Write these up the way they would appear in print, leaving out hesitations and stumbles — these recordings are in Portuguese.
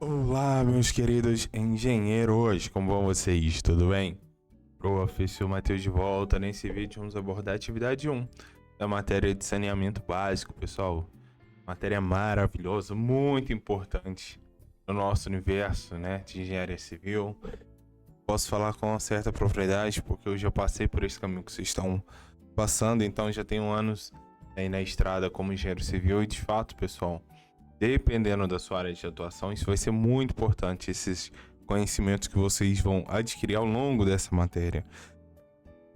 Olá, meus queridos engenheiros, como vão vocês? Tudo bem? Professor Matheus de volta. Nesse vídeo vamos abordar a atividade 1 da matéria de saneamento básico, pessoal. Matéria maravilhosa, muito importante no nosso universo, né, de engenharia civil. Posso falar com uma certa propriedade porque eu já passei por esse caminho que vocês estão passando, então já tenho anos aí na estrada como engenheiro civil e de fato, pessoal, dependendo da sua área de atuação, isso vai ser muito importante, esses conhecimentos que vocês vão adquirir ao longo dessa matéria.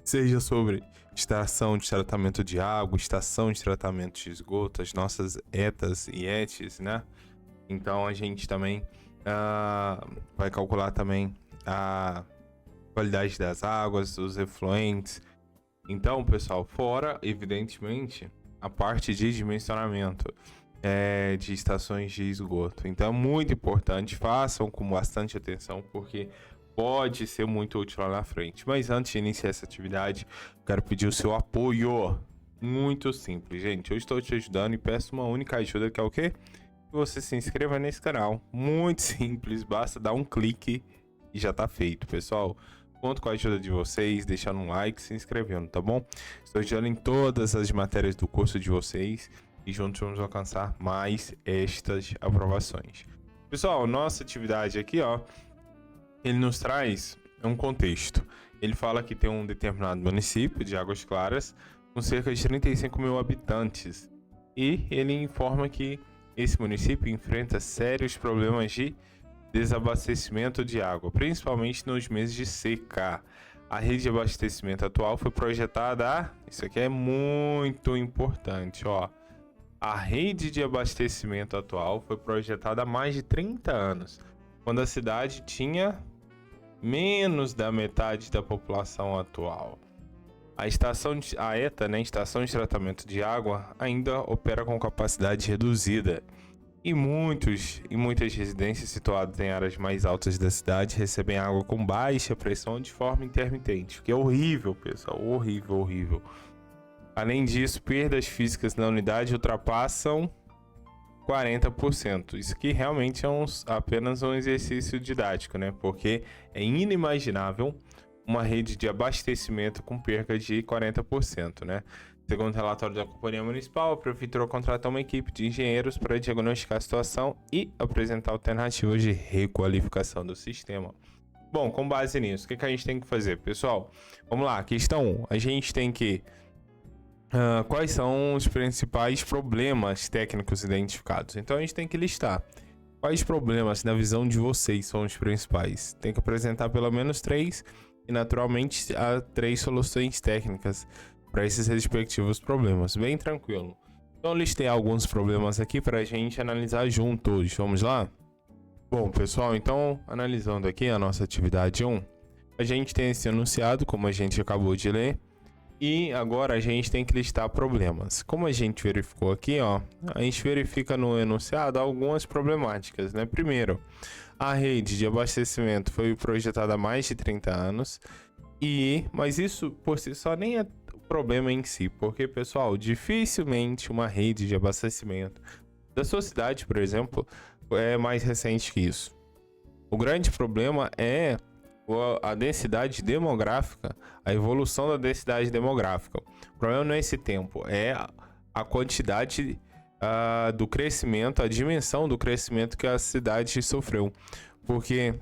Seja sobre estação de tratamento de água, estação de tratamento de esgoto, as nossas ETAs e ETs, né? Então a gente também vai calcular também a qualidade das águas, os efluentes. Então, pessoal, fora, evidentemente, a parte de dimensionamento de estações de esgoto. Então é muito importante, façam com bastante atenção, porque pode ser muito útil lá na frente. Mas antes de iniciar essa atividade, quero pedir o seu apoio. Muito simples, gente. Eu estou te ajudando e peço uma única ajuda, que é o quê? Que você se inscreva nesse canal. Muito simples, basta dar um clique e já tá feito, pessoal. Conto com a ajuda de vocês, deixando um like, se inscrevendo, tá bom? Estou ajudando em todas as matérias do curso de vocês e juntos vamos alcançar mais estas aprovações. Pessoal, nossa atividade aqui, ó, ele nos traz um contexto. Ele fala que tem um determinado município de Águas Claras com cerca de 35 mil habitantes e ele informa que esse município enfrenta sérios problemas de desabastecimento de água, principalmente nos meses de seca. A rede de abastecimento atual foi projetada, isso aqui é muito importante, ó. A rede de abastecimento atual foi projetada há mais de 30 anos, quando a cidade tinha menos da metade da população atual. A ETA, né, Estação de Tratamento de Água, ainda opera com capacidade reduzida. E muitas residências situadas em áreas mais altas da cidade recebem água com baixa pressão de forma intermitente, o que é horrível, pessoal, horrível, horrível. Além disso, perdas físicas na unidade ultrapassam 40%. Isso aqui realmente é apenas um exercício didático, né? Porque é inimaginável uma rede de abastecimento com perca de 40%, né? Segundo o relatório da Companhia Municipal, a Prefeitura contratou uma equipe de engenheiros para diagnosticar a situação e apresentar alternativas de requalificação do sistema. Bom, com base nisso, o que a gente tem que fazer, pessoal? Vamos lá, questão 1. A gente tem que... quais são os principais problemas técnicos identificados? Então a gente tem que listar quais problemas, na visão de vocês, são os principais. Tem que apresentar pelo menos 3 e, naturalmente, 3 soluções técnicas para esses respectivos problemas. Bem tranquilo. Então eu listei alguns problemas aqui para a gente analisar juntos. Vamos lá? Bom, pessoal, então analisando aqui a nossa atividade 1, a gente tem esse enunciado, como a gente acabou de ler. E agora a gente tem que listar problemas. Como a gente verificou aqui, ó, a gente verifica no enunciado algumas problemáticas, né? Primeiro, a rede de abastecimento foi projetada há mais de 30 anos, mas isso por si só nem é o problema em si, porque, pessoal, dificilmente uma rede de abastecimento da sua cidade, por exemplo, é mais recente que isso. O grande problema é a densidade demográfica, a evolução da densidade demográfica. O problema não é esse tempo, é a quantidade do crescimento, a dimensão do crescimento que a cidade sofreu. Porque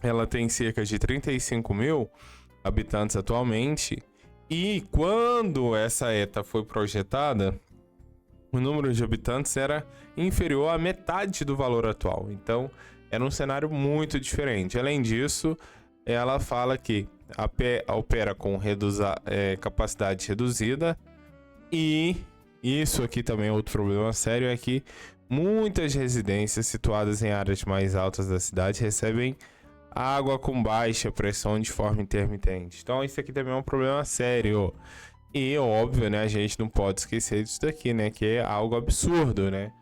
ela tem cerca de 35 mil habitantes atualmente, e quando essa ETA foi projetada, o número de habitantes era inferior à metade do valor atual. Então, era um cenário muito diferente. Além disso, ela fala que opera com capacidade reduzida. E isso aqui também é outro problema sério, é que muitas residências situadas em áreas mais altas da cidade recebem água com baixa pressão de forma intermitente. Então isso aqui também é um problema sério. E óbvio, né, a gente não pode esquecer disso daqui, né, que é algo absurdo, né?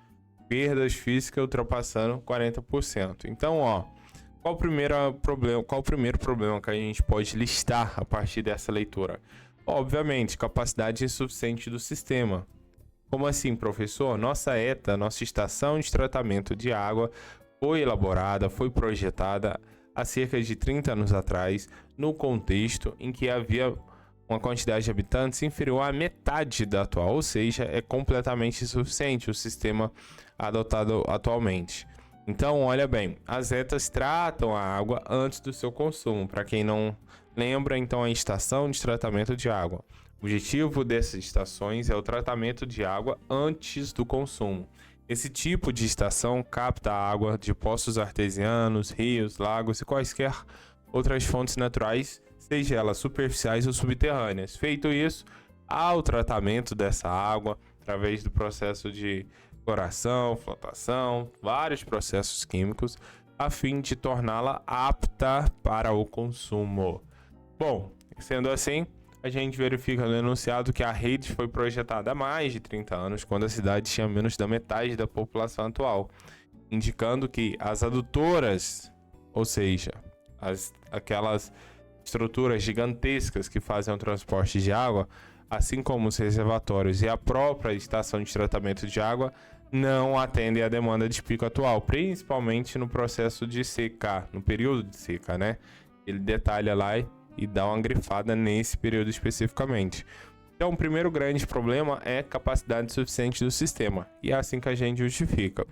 Perdas físicas ultrapassando 40%. Então, ó, qual o primeiro problema que a gente pode listar a partir dessa leitura? Obviamente, capacidade insuficiente do sistema. Como assim, professor? Nossa ETA, nossa estação de tratamento de água, foi elaborada, foi projetada há cerca de 30 anos atrás, no contexto em que havia uma quantidade de habitantes inferior à metade da atual, ou seja, é completamente insuficiente o sistema adotado atualmente. Então, olha bem, as ETAs tratam a água antes do seu consumo. Para quem não lembra, então, a estação de tratamento de água. O objetivo dessas estações é o tratamento de água antes do consumo. Esse tipo de estação capta a água de poços artesianos, rios, lagos e quaisquer outras fontes naturais, seja elas superficiais ou subterrâneas. Feito isso, há o tratamento dessa água através do processo de cloração, flotação, vários processos químicos, a fim de torná-la apta para o consumo. Bom, sendo assim, a gente verifica no enunciado que a rede foi projetada há mais de 30 anos, quando a cidade tinha menos da metade da população atual, indicando que as adutoras, ou seja, aquelas estruturas gigantescas que fazem o transporte de água, assim como os reservatórios e a própria estação de tratamento de água, não atendem à demanda de pico atual, principalmente no processo de seca, no período de seca, né? Ele detalha lá e dá uma grifada nesse período especificamente. Então, o primeiro grande problema é capacidade suficiente do sistema, e é assim que a gente justifica.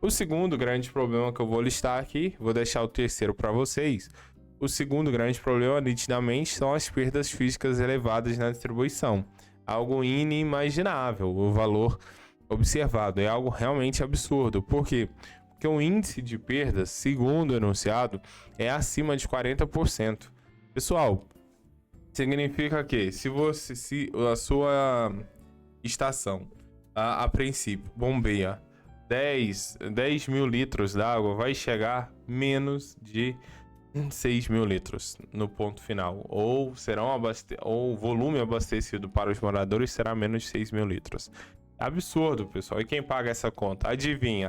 O segundo grande problema que eu vou listar aqui, vou deixar o terceiro para vocês. O segundo grande problema, nitidamente, são as perdas físicas elevadas na distribuição. Algo inimaginável, o valor observado é algo realmente absurdo. Por quê? Porque o índice de perdas, segundo o enunciado, é acima de 40%. Pessoal, significa que se a sua estação, a princípio, bombeia 10 mil litros d'água, vai chegar menos de 6 mil litros no ponto final, ou o volume abastecido para os moradores será menos de 6 mil litros. Absurdo, pessoal. E quem paga essa conta? Adivinha?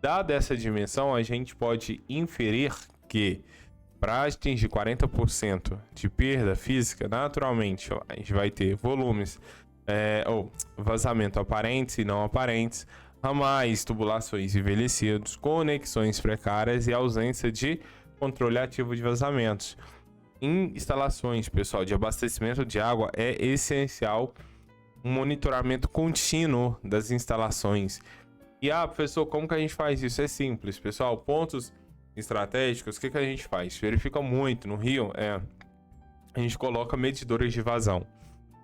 Dada essa dimensão, a gente pode inferir que para atingir 40% de perda física, naturalmente, a gente vai ter volumes ou vazamento aparentes e não aparentes, ramais, tubulações envelhecidos, conexões precárias e ausência de controle ativo de vazamentos. Em instalações, pessoal, de abastecimento de água, é essencial um monitoramento contínuo das instalações. E professor, como que a gente faz isso? É simples, pessoal. Pontos estratégicos, o que a gente faz? Verifica muito no Rio, a gente coloca medidores de vazão.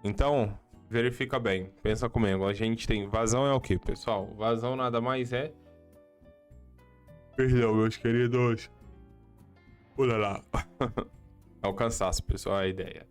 Então, verifica bem, pensa comigo. A gente tem vazão é o que, pessoal? Vazão nada mais é... Perdão, meus queridos. Olha lá. É o cansaço, pessoal, é a ideia.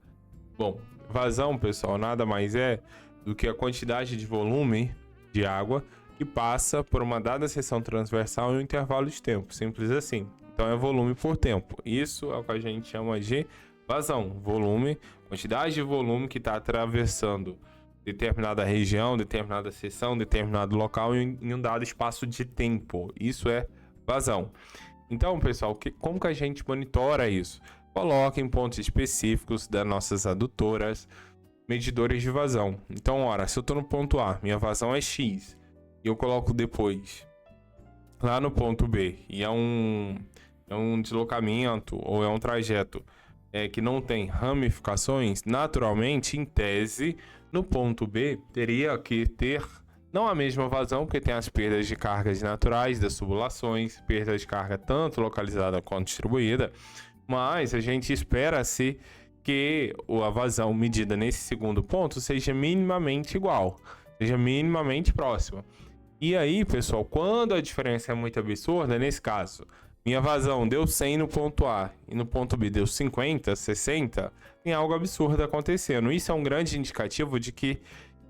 Bom, vazão, pessoal, nada mais é do que a quantidade de volume de água que passa por uma dada seção transversal em um intervalo de tempo, simples assim. Então é volume por tempo. Isso é o que a gente chama de vazão. Volume, quantidade de volume que está atravessando determinada região, determinada seção, determinado local em um dado espaço de tempo. Isso é vazão. Então, pessoal, como que a gente monitora isso? Coloca em pontos específicos das nossas adutoras medidores de vazão. Então, ora, se eu estou no ponto A, minha vazão é X, e eu coloco depois lá no ponto B, e é um deslocamento ou é um trajeto que não tem ramificações, naturalmente, em tese, no ponto B teria que ter não a mesma vazão, porque tem as perdas de cargas naturais das tubulações, perda de carga tanto localizada quanto distribuída, mas a gente espera-se que a vazão medida nesse segundo ponto seja minimamente igual, seja minimamente próxima. E aí, pessoal, quando a diferença é muito absurda, nesse caso, minha vazão deu 100 no ponto A e no ponto B deu 50, 60, tem algo absurdo acontecendo. Isso é um grande indicativo de que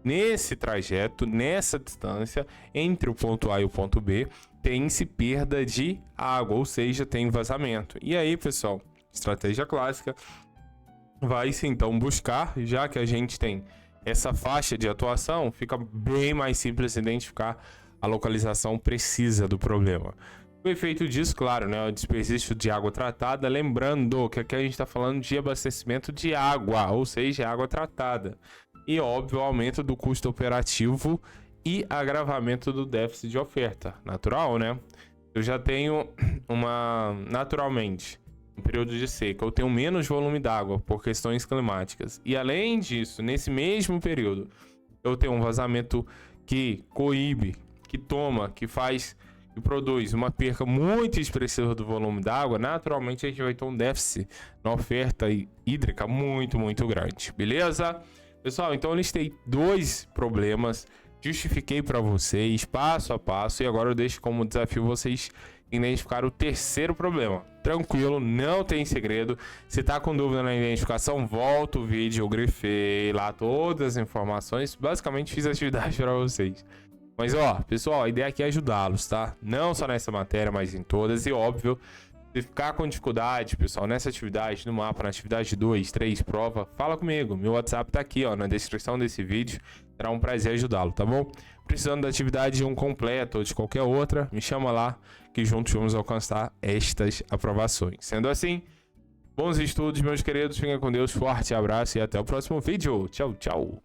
nesse trajeto, nessa distância, entre o ponto A e o ponto B, tem-se perda de água, ou seja, tem vazamento. E aí, pessoal, estratégia clássica, vai-se então buscar, já que a gente tem essa faixa de atuação, fica bem mais simples identificar a localização precisa do problema. O efeito disso, claro, né, o desperdício de água tratada, lembrando que aqui a gente está falando de abastecimento de água, ou seja, água tratada. E, óbvio, o aumento do custo operativo e agravamento do déficit de oferta. Natural, né? eu já tenho naturalmente, no período de seca, eu tenho menos volume d'água por questões climáticas. E além disso, nesse mesmo período, eu tenho um vazamento que coíbe, que toma, que faz e produz uma perca muito expressiva do volume d'água. Naturalmente a gente vai ter um déficit na oferta hídrica muito grande, beleza? Pessoal, então eu listei 2 problemas, justifiquei para vocês passo a passo e agora eu deixo como desafio vocês identificar o 3º problema. Tranquilo, não tem segredo. Se tá com dúvida na identificação, volta o vídeo, eu grifei lá todas as informações, basicamente fiz atividade para vocês. Mas ó, pessoal, a ideia aqui é ajudá-los, tá? Não só nessa matéria, mas em todas. E óbvio, se ficar com dificuldade, pessoal, nessa atividade, no mapa, na atividade 2, 3, prova, fala comigo. Meu WhatsApp tá aqui, ó, na descrição desse vídeo. Será um prazer ajudá-lo, tá bom? Precisando da atividade de um completo ou de qualquer outra, me chama lá que juntos vamos alcançar estas aprovações. Sendo assim, bons estudos, meus queridos. Fiquem com Deus, forte abraço e até o próximo vídeo. Tchau, tchau.